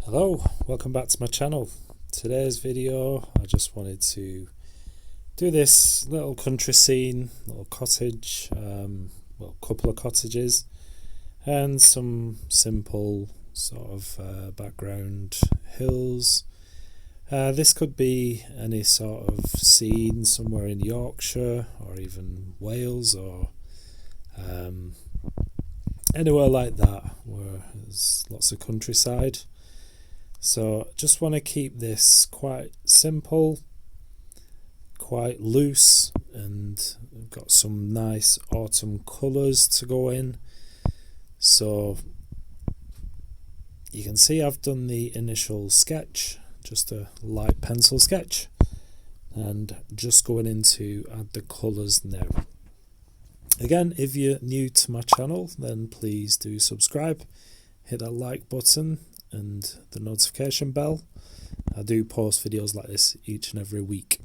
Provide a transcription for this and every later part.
Hello, welcome back to my channel. Today's video, I just wanted to do this little country scene, little cottage, couple of cottages, and some simple sort of background hills. This could be any sort of scene somewhere in Yorkshire or even Wales or anywhere like that where there's lots of countryside. So just want to keep this quite simple, quite loose, and I've got some nice autumn colours to go in. So you can see I've done the initial sketch, just a light pencil sketch, and just going in to add the colours now. Again, if you're new to my channel, then please do subscribe, hit that like button and the notification bell. I do post videos like this each and every week.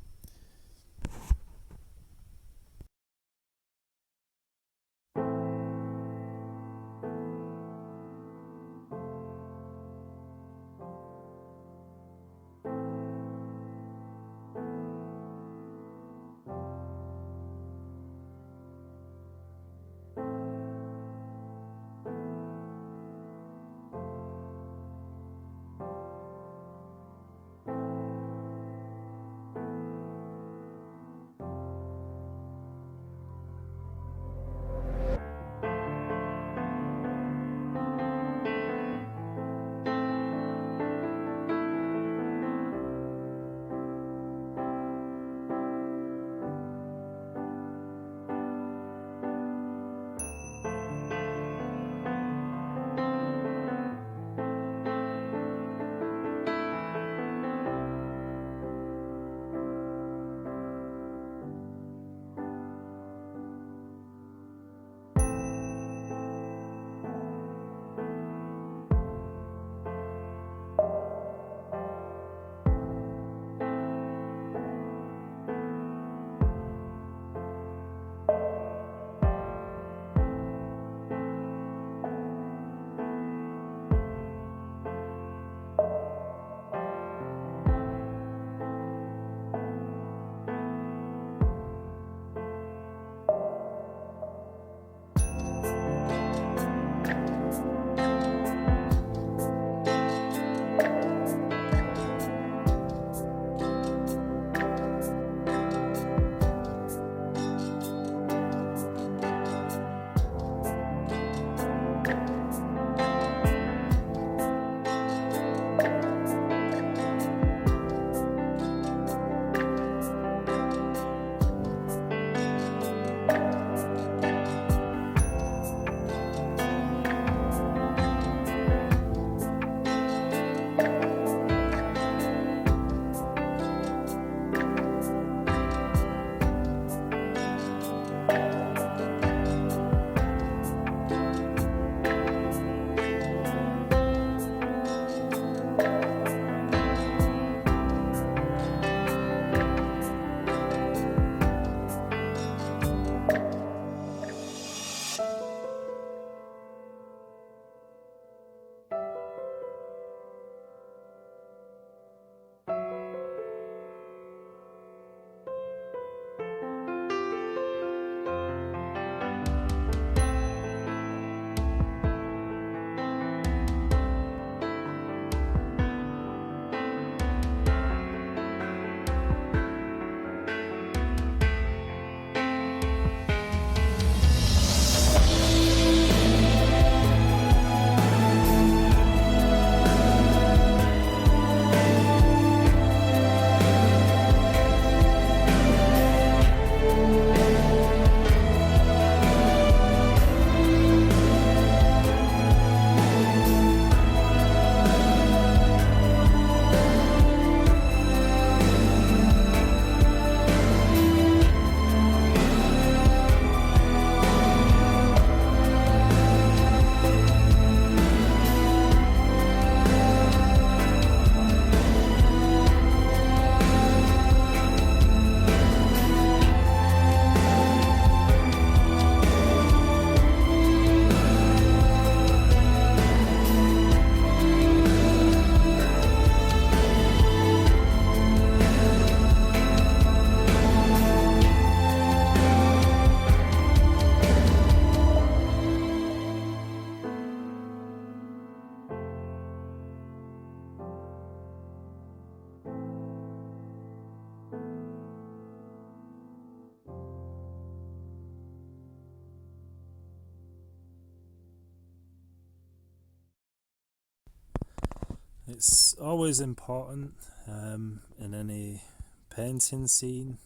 It's always important in any painting scene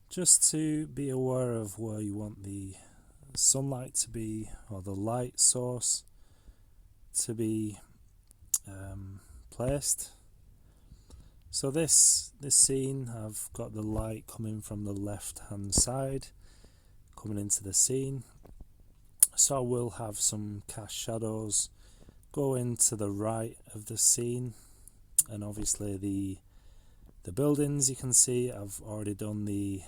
just to be aware of where you want the sunlight to be, or the light source to be placed. So this scene, I've got the light coming from the left hand side coming into the scene, so I will have some cast shadows go into the right of the scene. And obviously the buildings, you can see I've already done the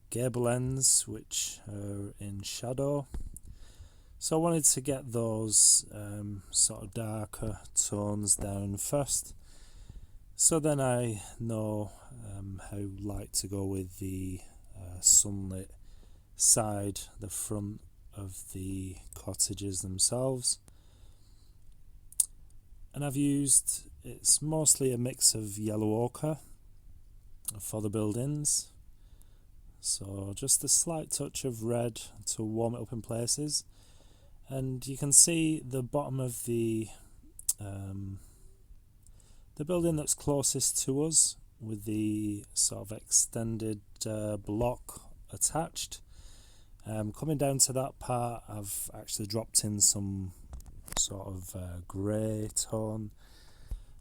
gable ends, which are in shadow, so I wanted to get those sort of darker tones down first, so then I know how light to go with the sunlit side, the front of the cottages themselves. And I've used, it's mostly a mix of yellow ochre for the buildings, so just a slight touch of red to warm it up in places. And you can see the bottom of the building that's closest to us, with the sort of extended block attached. Coming down to that part, I've actually dropped in some sort of grey tone.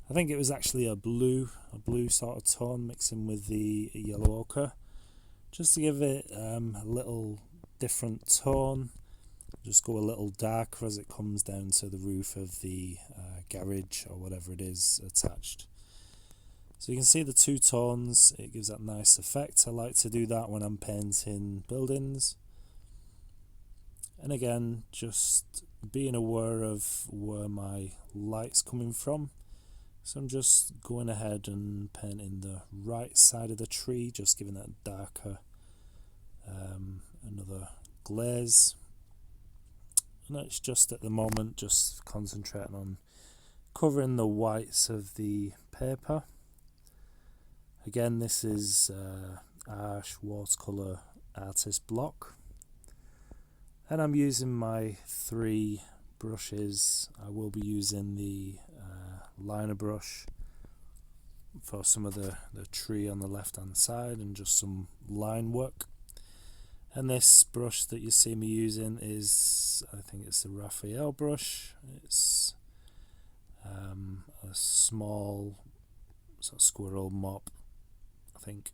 I think it was actually a blue sort of tone mixing with the yellow ochre, just to give it a little different tone. Just go a little darker as it comes down to the roof of the garage or whatever it is attached. So you can see the two tones, it gives that nice effect. I like to do that when I'm painting buildings. And again, just being aware of where my light's coming from. So I'm just going ahead and painting the right side of the tree, just giving that darker, another glaze. And it's just at the moment just concentrating on covering the whites of the paper. Again, this is Arch watercolour artist block, and I'm using my 3 brushes. I will be using the liner brush for some of the tree on the left hand side and just some line work. And this brush that you see me using is, I think it's the Raphael brush. It's a small sort of squirrel mop, I think.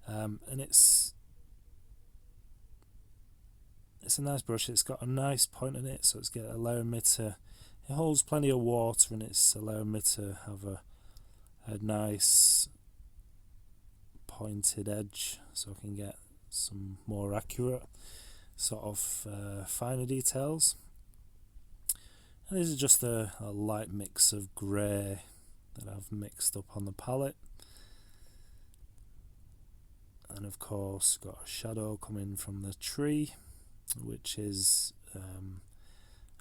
And it's a nice brush. It's got a nice point in it, so it's allowing me to, it holds plenty of water, and it's allowing me to have a nice pointed edge, so I can get some more accurate sort of finer details. And this is just a light mix of grey that I've mixed up on the palette. And of course got a shadow coming from the tree, which is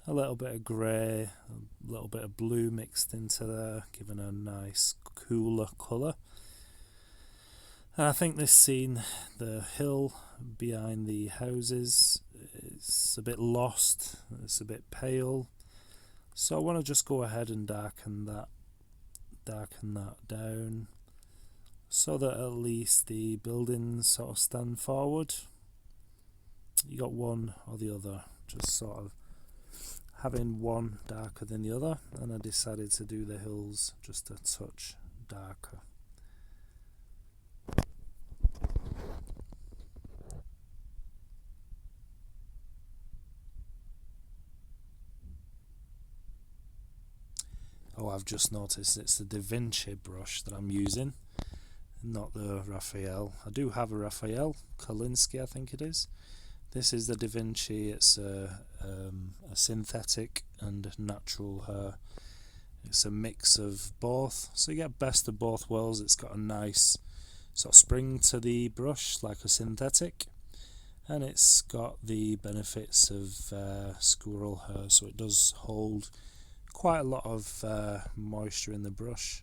a little bit of grey, a little bit of blue mixed into there, giving a nice cooler colour. And I think this scene, the hill behind the houses, is a bit lost, it's a bit pale, so I want to just go ahead and darken that down, so that at least the buildings sort of stand forward. You got one or the other, just sort of having one darker than the other, and I decided to do the hills just a touch darker. Oh, I've just noticed it's the Da Vinci brush that I'm using, not the Raphael. I do have a Raphael, Kolinsky I think it is. This is the Da Vinci. It's a synthetic and natural hair. It's a mix of both, so you get best of both worlds. It's got a nice sort of spring to the brush like a synthetic, and it's got the benefits of squirrel hair, so it does hold quite a lot of moisture in the brush.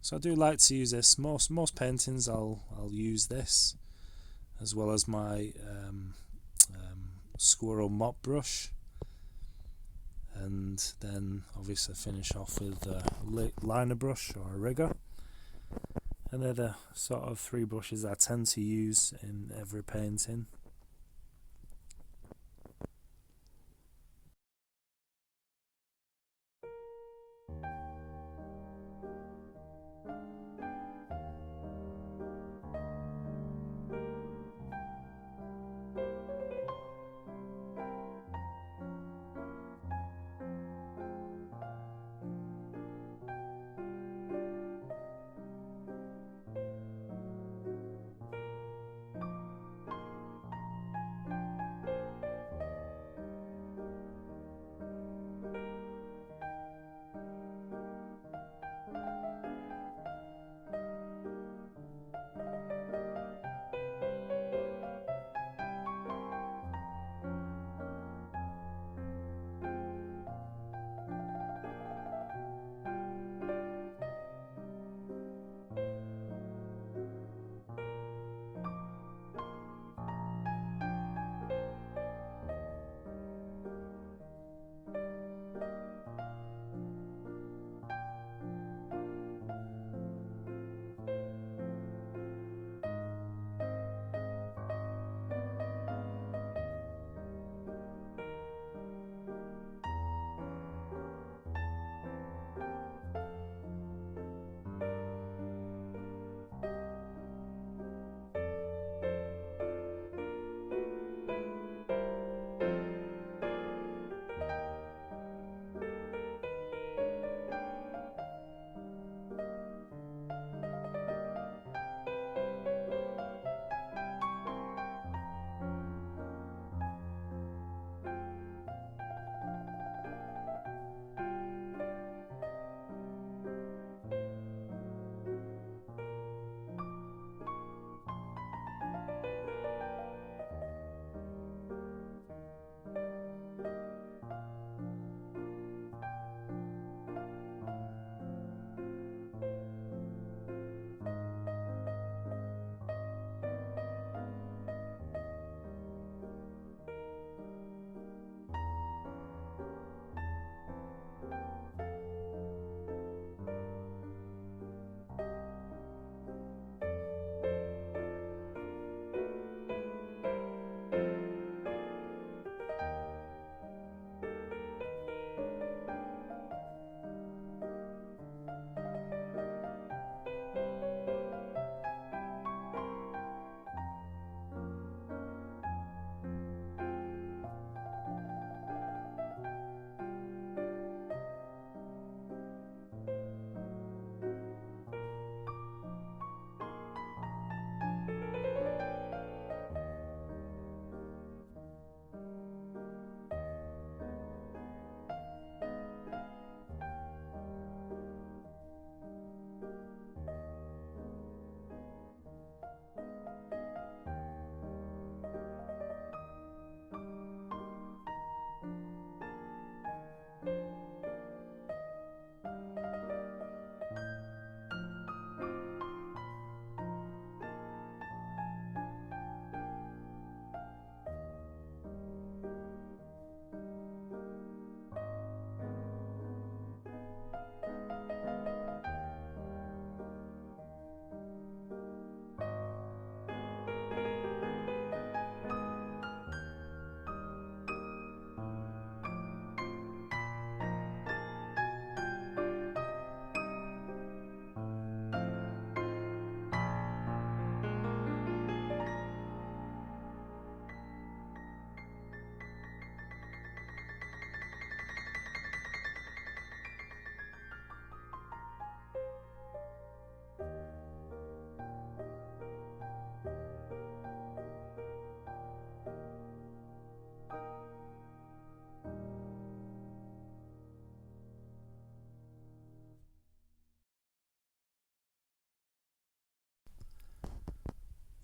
So I do like to use this. Most paintings I'll use this, as well as my squirrel mop brush. and then obviously finish off with a liner brush or a rigger. And they're the sort of three brushes I tend to use in every painting.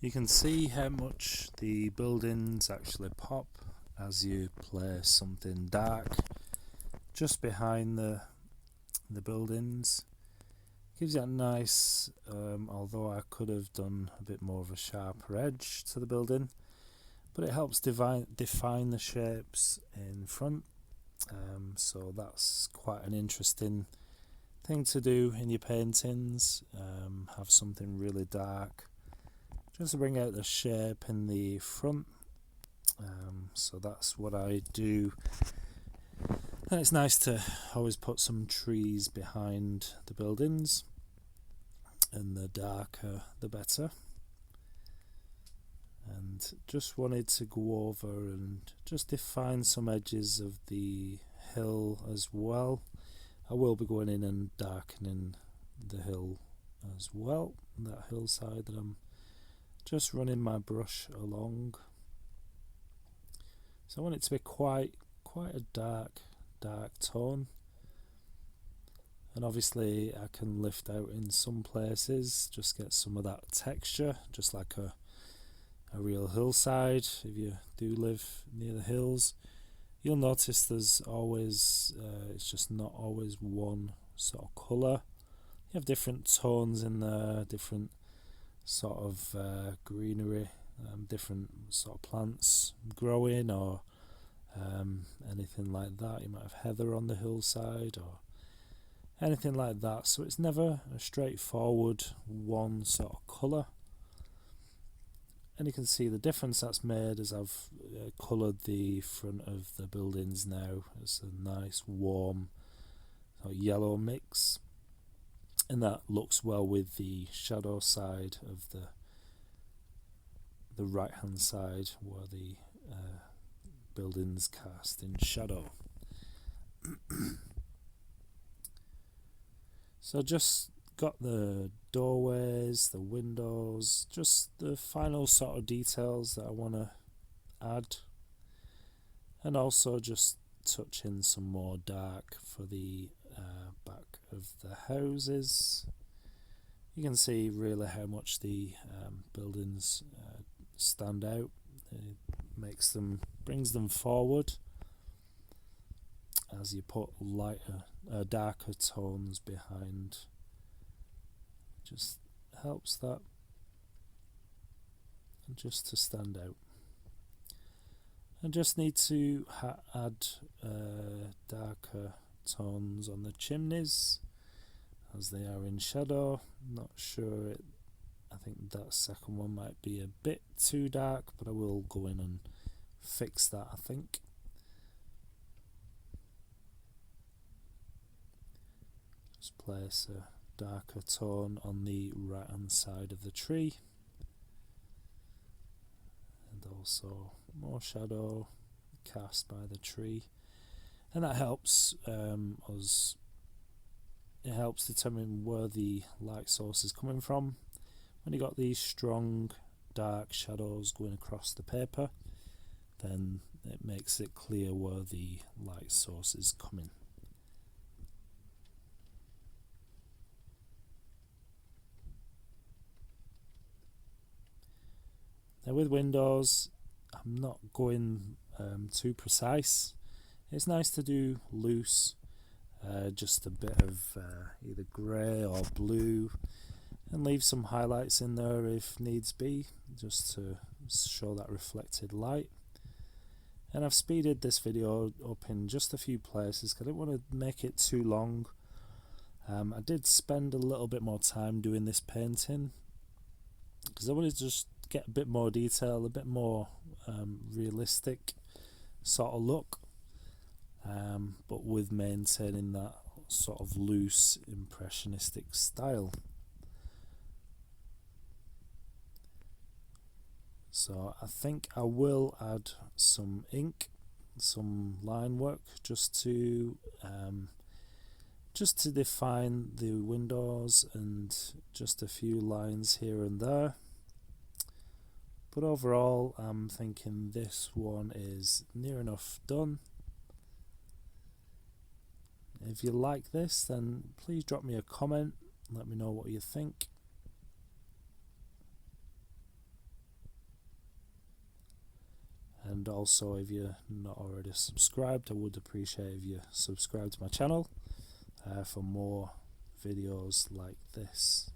You can see how much the buildings actually pop as you place something dark just behind the buildings. Gives you a nice, although I could have done a bit more of a sharper edge to the building, but it helps define the shapes in front, So that's quite an interesting thing to do in your paintings. Have something really dark just to bring out the shape in the front. So that's what I do. And it's nice to always put some trees behind the buildings, and the darker the better. And just wanted to go over and just define some edges of the hill as well. I will be going in and darkening the hill as well, that hillside that I'm just running my brush along. So I want it to be quite a dark tone, and obviously I can lift out in some places, just get some of that texture, just like a real hillside. If you do live near the hills, you'll notice there's always it's just not always one sort of colour. You have different tones in there, different sort of greenery, different sort of plants growing, or anything like that. You might have heather on the hillside or anything like that, so it's never a straightforward one sort of colour. And you can see the difference that's made as I've coloured the front of the buildings now. It's a nice warm yellow mix, and that looks well with the shadow side of the right hand side where the buildings cast in shadow. So just got the doorways, the windows, just the final sort of details that I want to add, and also just touch in some more dark for the back of the houses. You can see really how much the buildings stand out. It brings them forward as you put darker tones behind. Just helps that just to stand out. I just need to add darker tones on the chimneys as they are in shadow. Not sure I think that second one might be a bit too dark, but I will go in and fix that, I think. Just place a darker tone on the right hand side of the tree, and also more shadow cast by the tree, and that helps us. It helps determine where the light source is coming from. When you got these strong dark shadows going across the paper, then it makes it clear where the light source is coming. Now with windows, I'm not going too precise. It's nice to do loose, just a bit of either grey or blue, and leave some highlights in there if needs be, just to show that reflected light. And I've speeded this video up in just a few places because I didn't want to make it too long. I did spend a little bit more time doing this painting because I wanted to just get a bit more detail, a bit more realistic sort of look, but with maintaining that sort of loose impressionistic style. So I think I will add some ink, some line work, just to define the windows and just a few lines here and there. But overall, I'm thinking this one is near enough done. If you like this, then please drop me a comment, let me know what you think. And also, if you're not already subscribed, I would appreciate if you subscribe to my channel for more videos like this.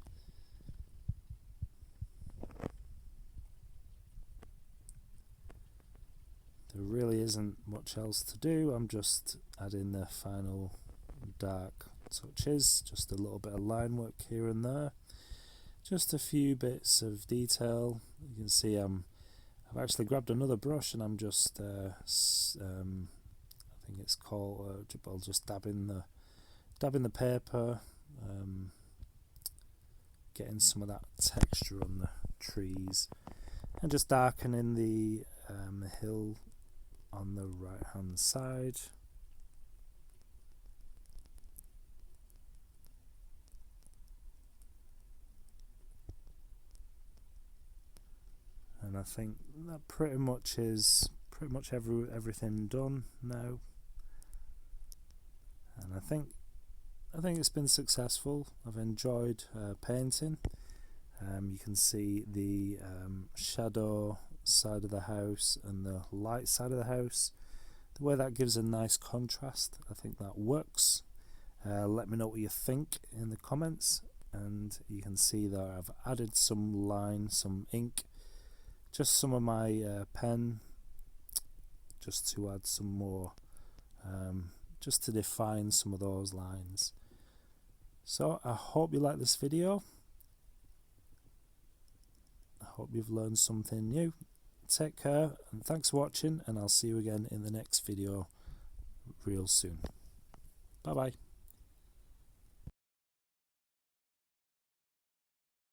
There really isn't much else to do. I'm just adding the final dark touches, just a little bit of line work here and there, just a few bits of detail. You can see I've actually grabbed another brush and I'm just I think it's called I'll just dabbing the paper, getting some of that texture on the trees, and just darkening the hill on the right hand side. And I think that pretty much everything done now. And I think it's been successful. I've enjoyed painting. You can see the shadow side of the house and the light side of the house. The way that gives a nice contrast, I think that works. Let me know what you think in the comments. And you can see that I've added some line, some ink, just some of my pen, just to add some more, just to define some of those lines. So I hope you like this video. I hope you've learned something new. Take care and thanks for watching, and I'll see you again in the next video real soon. Bye bye.